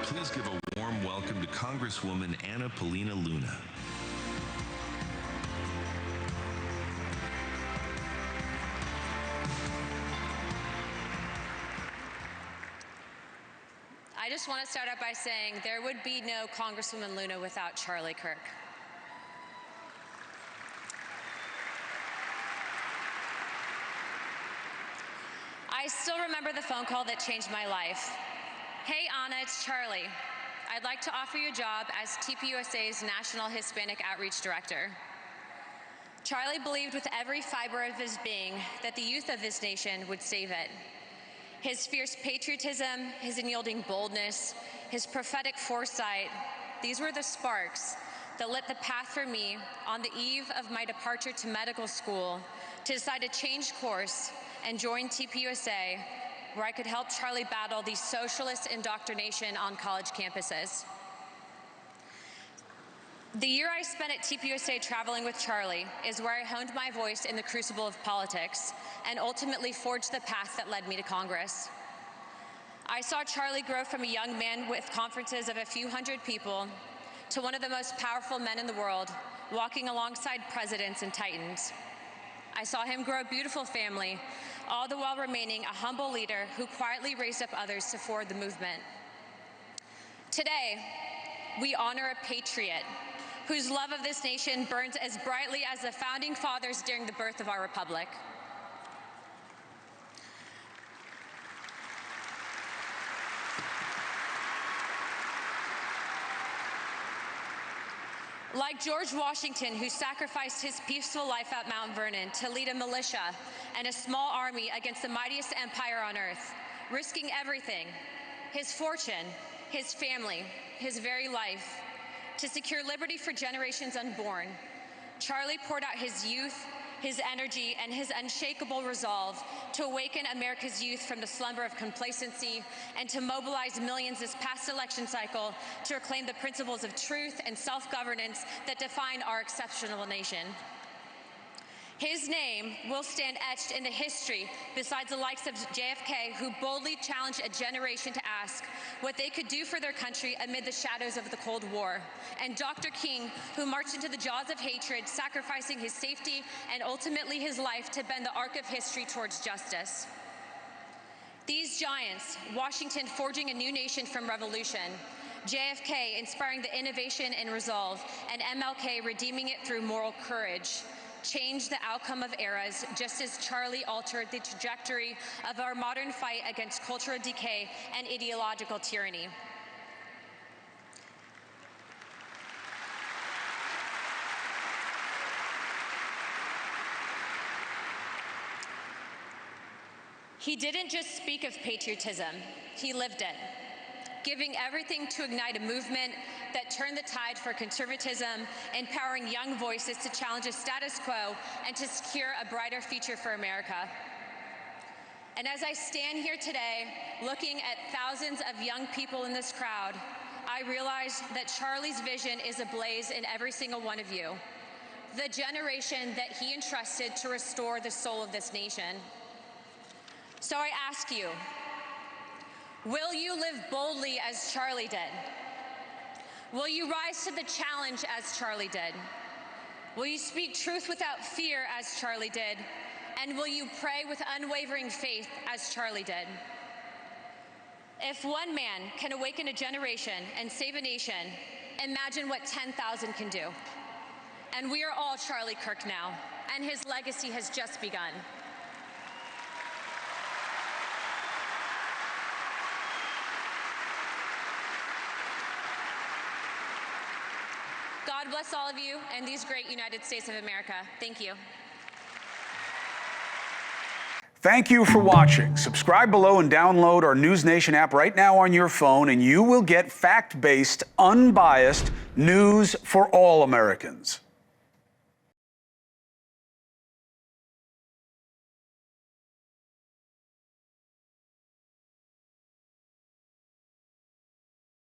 Please give a warm welcome to Congresswoman Paulina Luna. I just want to start out by saying there would be no Congresswoman Luna without Charlie Kirk. I still remember the phone call that changed my life. Hey, Anna, it's Charlie. I'd like to offer you a job as TPUSA's National Hispanic Outreach Director. Charlie believed with every fiber of his being that the youth of this nation would save it. His fierce patriotism, his unyielding boldness, his prophetic foresight, these were the sparks that lit the path for me on the eve of my departure to medical school to decide to change course and join TPUSA, where I could help Charlie battle the socialist indoctrination on college campuses. The year I spent at TPUSA traveling with Charlie is where I honed my voice in the crucible of politics and ultimately forged the path that led me to Congress. I saw Charlie grow from a young man with conferences of a few hundred people to one of the most powerful men in the world, walking alongside presidents and titans. I saw him grow a beautiful family, all the while remaining a humble leader who quietly raised up others to forward the movement. Today, we honor a patriot whose love of this nation burns as brightly as the founding fathers during the birth of our republic. Like George Washington, who sacrificed his peaceful life at Mount Vernon to lead a militia and a small army against the mightiest empire on earth, risking everything, his fortune, his family, his very life, to secure liberty for generations unborn, Charlie poured out his youth, his energy, and his unshakable resolve to awaken America's youth from the slumber of complacency and to mobilize millions this past election cycle to reclaim the principles of truth and self-governance that define our exceptional nation. His name will stand etched into history besides the likes of JFK, who boldly challenged a generation to ask what they could do for their country amid the shadows of the Cold War, and Dr. King, who marched into the jaws of hatred, sacrificing his safety and ultimately his life to bend the arc of history towards justice. These giants, Washington forging a new nation from revolution, JFK inspiring the innovation and resolve, and MLK redeeming it through moral courage, changed the outcome of eras, just as Charlie altered the trajectory of our modern fight against cultural decay and ideological tyranny. He didn't just speak of patriotism, he lived it, giving everything to ignite a movement that turned the tide for conservatism, empowering young voices to challenge the status quo and to secure a brighter future for America. And as I stand here today, looking at thousands of young people in this crowd, I realize that Charlie's vision is ablaze in every single one of you, the generation that he entrusted to restore the soul of this nation. So I ask you, will you live boldly as Charlie did? Will you rise to the challenge as Charlie did? Will you speak truth without fear as Charlie did? And will you pray with unwavering faith as Charlie did? If one man can awaken a generation and save a nation, imagine what 10,000 can do. And we are all Charlie Kirk now, and his legacy has just begun. God bless all of you and these great United States of America. Thank you. Thank you for watching. Subscribe below and download our NewsNation app right now on your phone, and you will get fact-based, unbiased news for all Americans.